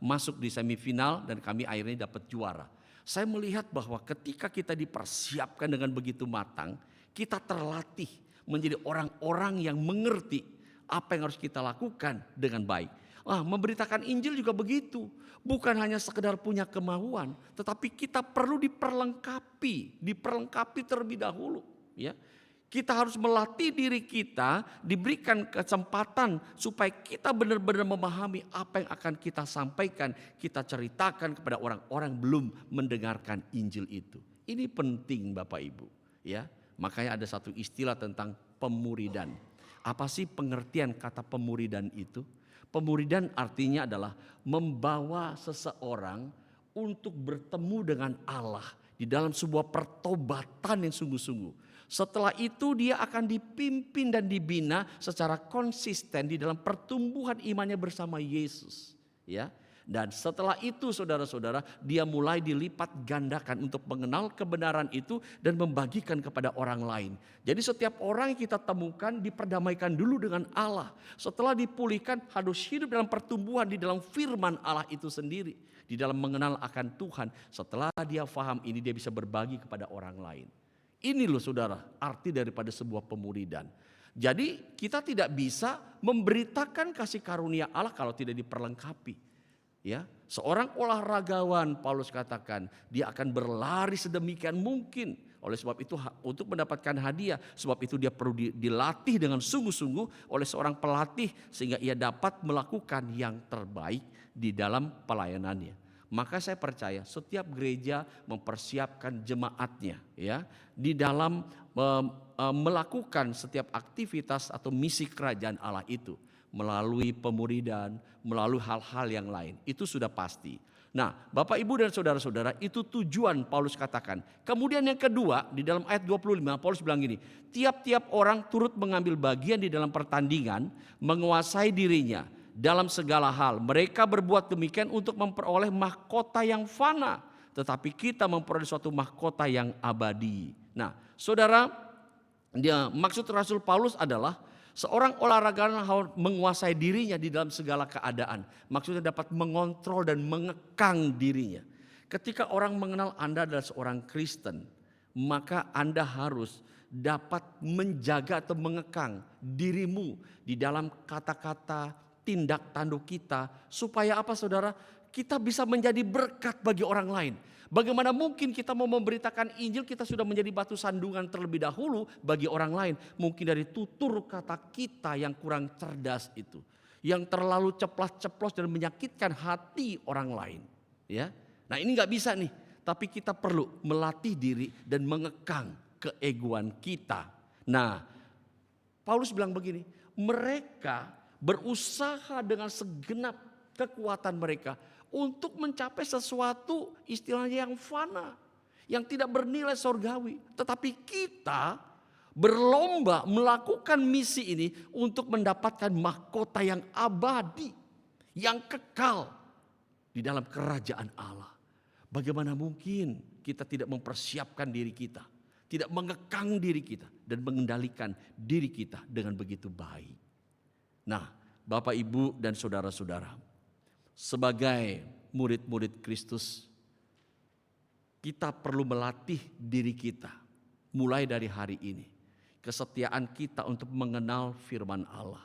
masuk di semifinal dan kami akhirnya dapat juara. Saya melihat bahwa ketika kita dipersiapkan dengan begitu matang, kita terlatih menjadi orang-orang yang mengerti apa yang harus kita lakukan dengan baik. Memberitakan Injil juga begitu. Bukan hanya sekedar punya kemauan, tetapi kita perlu diperlengkapi terlebih dahulu, ya. Kita harus melatih diri kita, diberikan kesempatan supaya kita benar-benar memahami apa yang akan kita sampaikan, kita ceritakan kepada orang-orang belum mendengarkan Injil itu. Ini penting Bapak Ibu, ya. Makanya ada satu istilah tentang pemuridan. Apa sih pengertian kata pemuridan itu? Pemuridan artinya adalah membawa seseorang untuk bertemu dengan Allah di dalam sebuah pertobatan yang sungguh-sungguh. Setelah itu dia akan dipimpin dan dibina secara konsisten di dalam pertumbuhan imannya bersama Yesus, ya. Dan setelah itu saudara-saudara, dia mulai dilipat gandakan untuk mengenal kebenaran itu dan membagikan kepada orang lain. Jadi setiap orang yang kita temukan diperdamaikan dulu dengan Allah. Setelah dipulihkan harus hidup dalam pertumbuhan di dalam firman Allah itu sendiri. Di dalam mengenal akan Tuhan. Setelah dia paham ini, dia bisa berbagi kepada orang lain. Ini loh saudara, arti daripada sebuah pemuridan. Jadi kita tidak bisa memberitakan kasih karunia Allah kalau tidak diperlengkapi. Ya, seorang olahragawan, Paulus katakan, dia akan berlari sedemikian mungkin. Oleh sebab itu untuk mendapatkan hadiah, sebab itu dia perlu dilatih dengan sungguh-sungguh oleh seorang pelatih sehingga ia dapat melakukan yang terbaik di dalam pelayanannya. Maka saya percaya setiap gereja mempersiapkan jemaatnya, ya, di dalam melakukan setiap aktivitas atau misi kerajaan Allah itu melalui pemuridan, melalui hal-hal yang lain. Itu sudah pasti. Nah, Bapak Ibu dan saudara-saudara, itu tujuan Paulus katakan. Kemudian yang kedua, di dalam ayat 25 Paulus bilang gini, tiap-tiap orang turut mengambil bagian di dalam pertandingan, menguasai dirinya dalam segala hal. Mereka berbuat demikian untuk memperoleh mahkota yang fana, tetapi kita memperoleh suatu mahkota yang abadi. Nah, saudara, maksud Rasul Paulus adalah seorang olahragawan harus menguasai dirinya di dalam segala keadaan. Maksudnya dapat mengontrol dan mengekang dirinya. Ketika orang mengenal Anda adalah seorang Kristen, maka Anda harus dapat menjaga atau mengekang dirimu di dalam kata-kata, tindak tanduk kita. Supaya apa saudara? Kita bisa menjadi berkat bagi orang lain. Bagaimana mungkin kita mau memberitakan Injil, kita sudah menjadi batu sandungan terlebih dahulu bagi orang lain. Mungkin dari tutur kata kita yang kurang cerdas itu. Yang terlalu ceplas-ceplos dan menyakitkan hati orang lain. Ya, nah ini gak bisa nih. Tapi kita perlu melatih diri dan mengekang keegoan kita. Nah, Paulus bilang begini, mereka berusaha dengan segenap kekuatan mereka untuk mencapai sesuatu istilahnya yang fana, yang tidak bernilai sorgawi. Tetapi kita berlomba melakukan misi ini untuk mendapatkan mahkota yang abadi, yang kekal di dalam kerajaan Allah. Bagaimana mungkin kita tidak mempersiapkan diri kita, tidak mengekang diri kita dan mengendalikan diri kita dengan begitu baik. Nah, Bapak, Ibu dan saudara-saudara, sebagai murid-murid Kristus, kita perlu melatih diri kita mulai dari hari ini. Kesetiaan kita untuk mengenal firman Allah.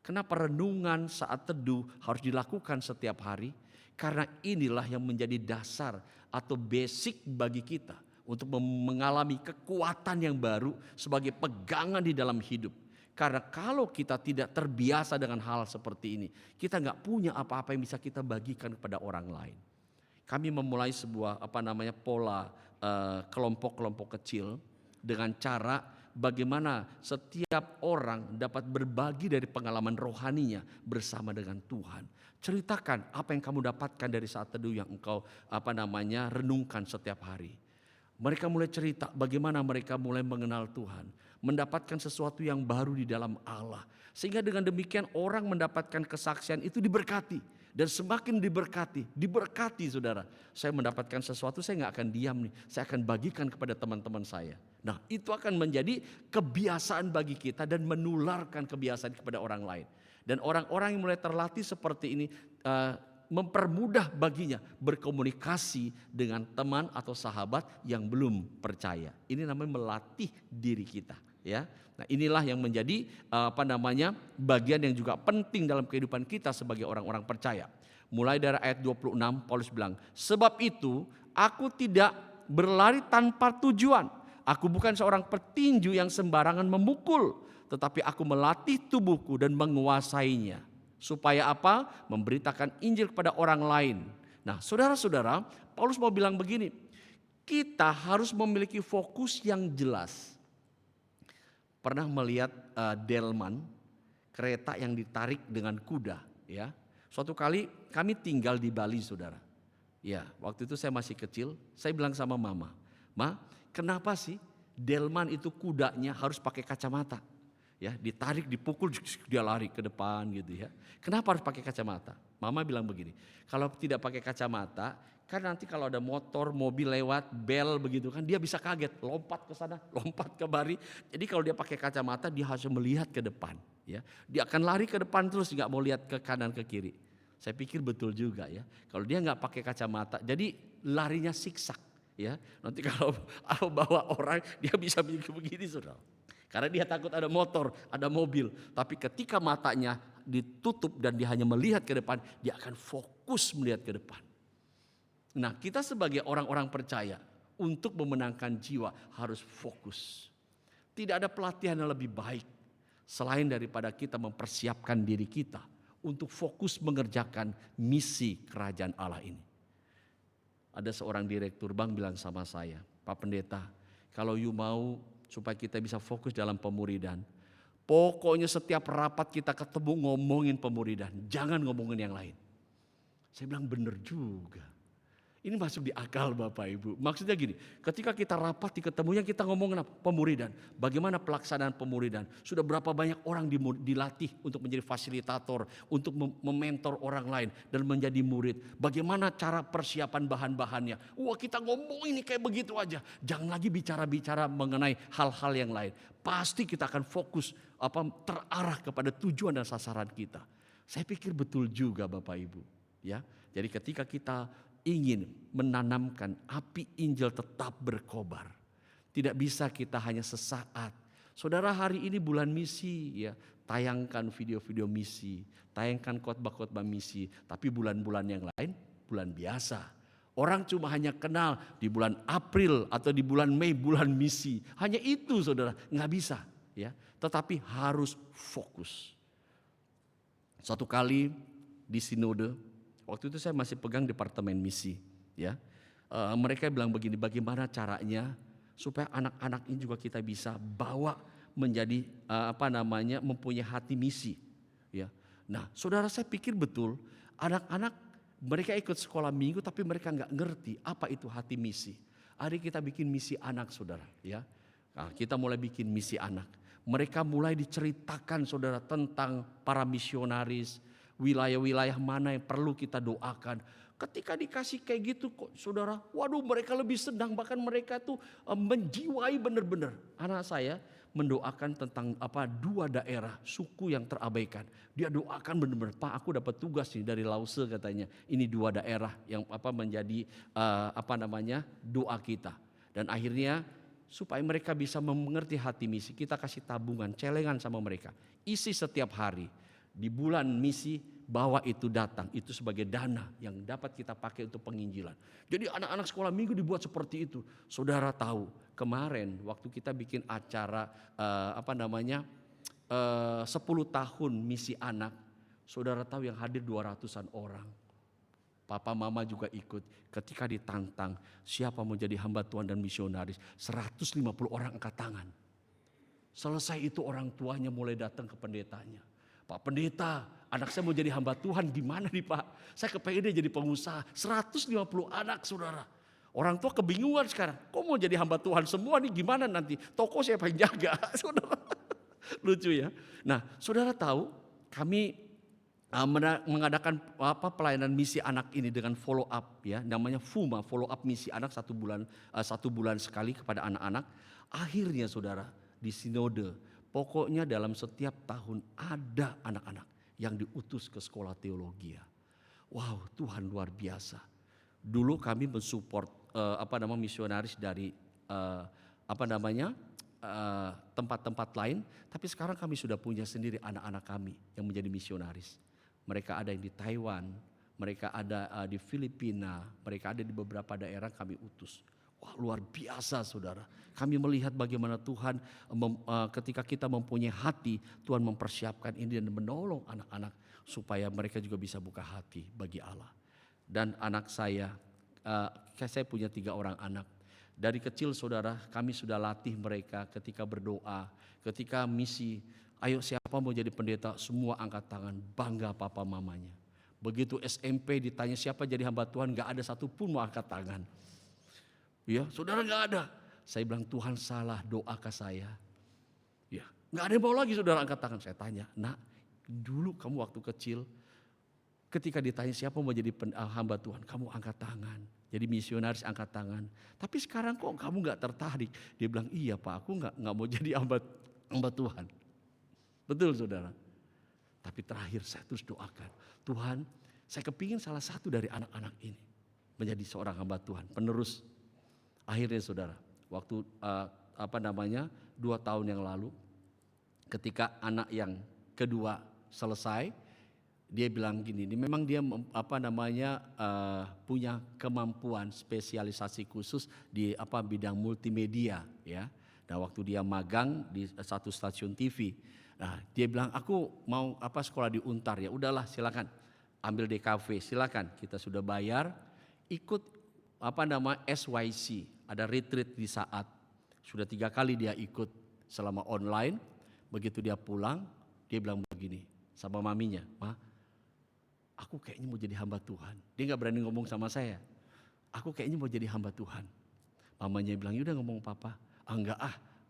Kenapa renungan saat teduh harus dilakukan setiap hari? Karena inilah yang menjadi dasar atau basic bagi kita untuk mengalami kekuatan yang baru sebagai pegangan di dalam hidup. Karena kalau kita tidak terbiasa dengan hal seperti ini, kita nggak punya apa-apa yang bisa kita bagikan kepada orang lain. Kami memulai sebuah pola kelompok-kelompok kecil dengan cara bagaimana setiap orang dapat berbagi dari pengalaman rohaninya bersama dengan Tuhan. Ceritakan apa yang kamu dapatkan dari saat teduh yang engkau renungkan setiap hari. Mereka mulai cerita bagaimana mereka mulai mengenal Tuhan, mendapatkan sesuatu yang baru di dalam Allah. Sehingga dengan demikian orang mendapatkan kesaksian itu diberkati. Dan semakin diberkati saudara. Saya mendapatkan sesuatu, saya gak akan diam nih. Saya akan bagikan kepada teman-teman saya. Nah, itu akan menjadi kebiasaan bagi kita dan menularkan kebiasaan kepada orang lain. Dan orang-orang yang mulai terlatih seperti ini mempermudah baginya berkomunikasi dengan teman atau sahabat yang belum percaya. Ini namanya melatih diri kita, ya. Nah, inilah yang menjadi bagian yang juga penting dalam kehidupan kita sebagai orang-orang percaya. Mulai dari ayat 26 Paulus bilang, "Sebab itu aku tidak berlari tanpa tujuan. Aku bukan seorang petinju yang sembarangan memukul, tetapi aku melatih tubuhku dan menguasainya." Supaya apa? Memberitakan Injil kepada orang lain. Nah, saudara-saudara, Paulus mau bilang begini, kita harus memiliki fokus yang jelas. Pernah melihat delman, kereta yang ditarik dengan kuda, ya. Suatu kali kami tinggal di Bali, saudara. Ya, waktu itu saya masih kecil, saya bilang sama mama, "Ma, kenapa sih delman itu kudanya harus pakai kacamata?" Ya, ditarik, dipukul, dia lari ke depan gitu ya. Kenapa harus pakai kacamata? Mama bilang begini, kalau tidak pakai kacamata, kan nanti kalau ada motor, mobil lewat, bel begitu kan, dia bisa kaget, lompat ke sana, lompat ke bari. Jadi kalau dia pakai kacamata, dia harus melihat ke depan. Ya, dia akan lari ke depan terus, nggak mau lihat ke kanan ke kiri. Saya pikir betul juga ya. Kalau dia nggak pakai kacamata, jadi larinya siksak. Ya, nanti kalau bawa orang, dia bisa begini, saudara. Karena dia takut ada motor, ada mobil. Tapi ketika matanya ditutup dan dia hanya melihat ke depan, dia akan fokus melihat ke depan. Nah, kita sebagai orang-orang percaya untuk memenangkan jiwa harus fokus. Tidak ada pelatihan yang lebih baik selain daripada kita mempersiapkan diri kita untuk fokus mengerjakan misi kerajaan Allah ini. Ada seorang direktur bank bilang sama saya, "Pak Pendeta, kalau you mau supaya kita bisa fokus dalam pemuridan. Pokoknya setiap rapat kita ketemu ngomongin pemuridan, jangan ngomongin yang lain. Saya bilang benar juga. Ini masuk di akal Bapak Ibu. Maksudnya gini, ketika kita rapat di ketemunya kita ngomongin apa? Pemuridan. Bagaimana pelaksanaan pemuridan? Sudah berapa banyak orang dilatih untuk menjadi fasilitator, untuk mementor orang lain dan menjadi murid. Bagaimana cara persiapan bahan-bahannya? Wah, kita ngomong ini kayak begitu aja. Jangan lagi bicara-bicara mengenai hal-hal yang lain. Pasti kita akan fokus terarah kepada tujuan dan sasaran kita. Saya pikir betul juga Bapak Ibu, ya. Jadi ketika kita ingin menanamkan api Injil tetap berkobar. Tidak bisa kita hanya sesaat. Saudara, hari ini bulan misi, ya, tayangkan video-video misi, tayangkan khotbah-khotbah misi. Tapi bulan-bulan yang lain bulan biasa. Orang cuma hanya kenal di bulan April atau di bulan Mei, bulan misi. Hanya itu saudara, nggak bisa, ya. Tetapi harus fokus. Satu kali di sinode, waktu itu saya masih pegang departemen misi, ya. Mereka bilang begini, bagaimana caranya supaya anak-anak ini juga kita bisa bawa menjadi mempunyai hati misi, ya. Nah, saudara, saya pikir betul anak-anak mereka ikut sekolah minggu tapi mereka nggak ngerti apa itu hati misi. Hari kita bikin misi anak, saudara, ya. Nah, kita mulai bikin misi anak. Mereka mulai diceritakan, saudara, tentang para misionaris. Wilayah-wilayah mana yang perlu kita doakan. Ketika dikasih kayak gitu kok saudara, waduh mereka lebih senang. Bahkan mereka tuh menjiwai benar-benar. Anak saya mendoakan tentang 2 daerah suku yang terabaikan. Dia doakan benar-benar, Pak aku dapat tugas nih dari Lause katanya. Ini 2 daerah yang menjadi doa kita. Dan akhirnya supaya mereka bisa mengerti hati misi, kita kasih tabungan, celengan sama mereka. Isi setiap hari. Di bulan misi bawa itu datang, itu sebagai dana yang dapat kita pakai untuk penginjilan. Jadi anak-anak sekolah minggu dibuat seperti itu. Saudara tahu kemarin waktu kita bikin acara 10 tahun misi anak, saudara tahu yang hadir 200-an orang. Papa mama juga ikut. Ketika ditantang siapa mau jadi hamba Tuhan dan misionaris, 150 orang angkat tangan. Selesai itu orang tuanya mulai datang ke pendetanya. Pak pendeta, anak saya mau jadi hamba Tuhan, gimana nih Pak? Saya kepengen dia jadi pengusaha, 150 anak saudara. Orang tua kebingungan sekarang, kok mau jadi hamba Tuhan semua nih gimana nanti? Toko siapa yang jaga? Saudara, lucu ya. Nah saudara tahu kami mengadakan pelayanan misi anak ini dengan follow up, ya, namanya FUMA, follow up misi anak 1 bulan sekali kepada anak-anak. Akhirnya saudara di sinode, pokoknya dalam setiap tahun ada anak-anak yang diutus ke sekolah teologi. Wow, Tuhan luar biasa. Dulu kami mensupport misionaris dari tempat-tempat lain, tapi sekarang kami sudah punya sendiri anak-anak kami yang menjadi misionaris. Mereka ada yang di Taiwan, mereka ada di Filipina, mereka ada di beberapa daerah kami utus. Wah, luar biasa saudara. Kami melihat bagaimana Tuhan ketika kita mempunyai hati, Tuhan mempersiapkan ini dan menolong anak-anak supaya mereka juga bisa buka hati bagi Allah. Dan anak saya punya 3 orang anak. Dari kecil saudara kami sudah latih mereka ketika berdoa, ketika misi. Ayo siapa mau jadi pendeta, semua angkat tangan, bangga papa mamanya. Begitu SMP ditanya siapa jadi hamba Tuhan, gak ada satupun mau angkat tangan. Ya, saudara nggak ada. Saya bilang Tuhan salah, doa ke saya. Ya, nggak ada yang mau lagi saudara angkat tangan. Saya tanya, nak, dulu kamu waktu kecil, ketika ditanya siapa mau jadi hamba Tuhan, kamu angkat tangan. Jadi misionaris angkat tangan. Tapi sekarang kok kamu nggak tertarik? Dia bilang, iya Pak, aku nggak mau jadi hamba Tuhan. Betul saudara. Tapi terakhir saya terus doakan, Tuhan, saya kepingin salah satu dari anak-anak ini menjadi seorang hamba Tuhan, penerus. Akhirnya saudara, waktu 2 tahun yang lalu, ketika anak yang kedua selesai, dia bilang gini, memang dia punya kemampuan spesialisasi khusus di bidang multimedia, ya. Nah waktu dia magang di satu stasiun TV, nah dia bilang aku mau sekolah di Untar, ya udahlah silakan ambil DKV, silakan kita sudah bayar, ikut SYC, ada retreat di Saat. Sudah 3 kali dia ikut selama online. Begitu dia pulang, dia bilang begini sama maminya, "Ma, aku kayaknya mau jadi hamba Tuhan." Dia gak berani ngomong sama saya. "Aku kayaknya mau jadi hamba Tuhan." Mamanya bilang, "Yaudah ngomong papa." Enggak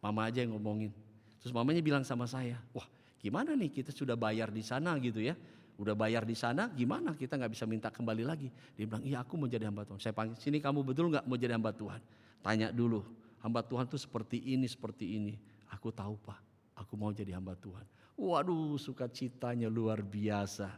mama aja yang ngomongin." Terus mamanya bilang sama saya, "Wah, gimana nih, kita sudah bayar di sana gitu ya. Udah bayar di sana, gimana kita gak bisa minta kembali lagi?" Dia bilang, "Iya, aku mau jadi hamba Tuhan." Saya panggil, "Sini, kamu betul gak mau jadi hamba Tuhan? Tanya dulu, hamba Tuhan tuh seperti ini, seperti ini." "Aku tahu, Pak, aku mau jadi hamba Tuhan." Waduh, sukacitanya luar biasa.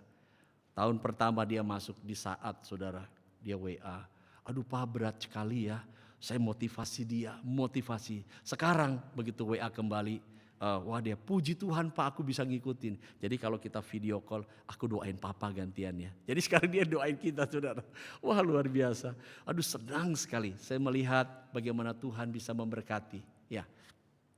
Tahun pertama dia masuk, di saat saudara dia WA, "Aduh Pak, berat sekali ya." Saya motivasi dia, motivasi. Sekarang begitu WA kembali, wah dia, "Puji Tuhan Pak, aku bisa ngikutin." Jadi kalau kita video call, aku doain papa gantiannya. Jadi sekarang dia doain kita, saudara. Wah, luar biasa. Aduh, senang sekali saya melihat bagaimana Tuhan bisa memberkati. Ya,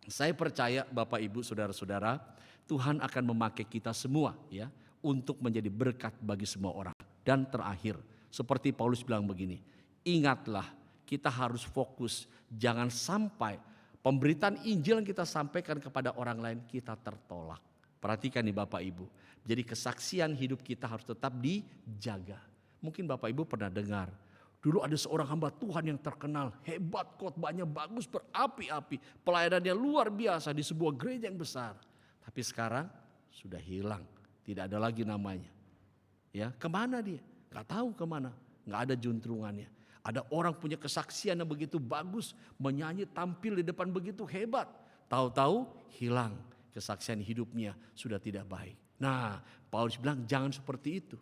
saya percaya Bapak Ibu saudara-saudara, Tuhan akan memakai kita semua ya untuk menjadi berkat bagi semua orang. Dan terakhir, seperti Paulus bilang begini, ingatlah kita harus fokus, jangan sampai pemberitaan Injil yang kita sampaikan kepada orang lain kita tertolak. Perhatikan nih Bapak Ibu, jadi kesaksian hidup kita harus tetap dijaga. Mungkin Bapak Ibu pernah dengar, dulu ada seorang hamba Tuhan yang terkenal, hebat, khotbahnya bagus, berapi-api, pelayanannya luar biasa di sebuah gereja yang besar. Tapi sekarang sudah hilang, tidak ada lagi namanya. Ya, kemana dia? Gak tahu kemana, gak ada juntrungannya. Ada orang punya kesaksian yang begitu bagus, menyanyi, tampil di depan begitu hebat. Tahu-tahu hilang, kesaksian hidupnya sudah tidak baik. Nah, Paulus bilang jangan seperti itu.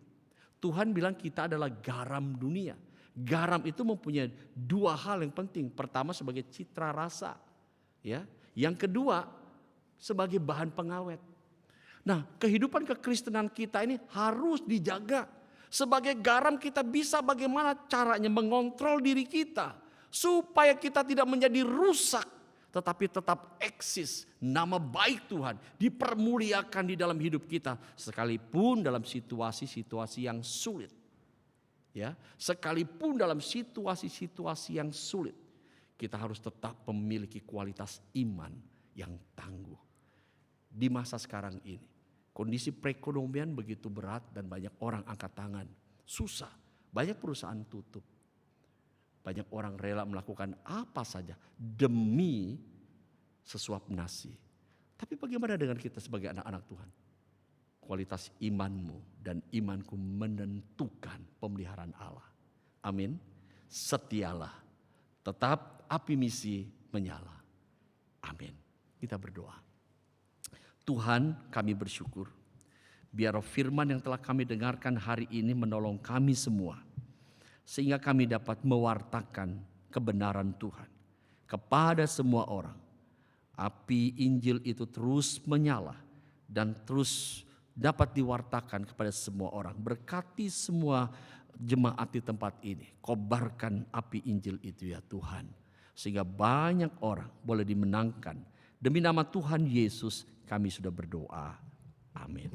Tuhan bilang kita adalah garam dunia. Garam itu mempunyai 2 hal yang penting. Pertama sebagai citra rasa, ya. Yang kedua sebagai bahan pengawet. Nah, kehidupan kekristenan kita ini harus dijaga. Sebagai garam kita bisa bagaimana caranya mengontrol diri kita. Supaya kita tidak menjadi rusak. Tetapi tetap eksis. Nama baik Tuhan dipermuliakan di dalam hidup kita. Sekalipun dalam situasi-situasi yang sulit. Ya, sekalipun dalam situasi-situasi yang sulit. Kita harus tetap memiliki kualitas iman yang tangguh. Di masa sekarang ini. Kondisi perekonomian begitu berat dan banyak orang angkat tangan. Susah, banyak perusahaan tutup. Banyak orang rela melakukan apa saja demi sesuap nasi. Tapi bagaimana dengan kita sebagai anak-anak Tuhan? Kualitas imanmu dan imanku menentukan pemeliharaan Allah. Amin. Setialah, tetap api misi menyala. Amin. Kita berdoa. Tuhan, kami bersyukur biar firman yang telah kami dengarkan hari ini menolong kami semua. Sehingga kami dapat mewartakan kebenaran Tuhan kepada semua orang. Api Injil itu terus menyala dan terus dapat diwartakan kepada semua orang. Berkati semua jemaat di tempat ini. Kobarkan api Injil itu ya Tuhan. Sehingga banyak orang boleh dimenangkan. Demi nama Tuhan Yesus kami sudah berdoa. Amin.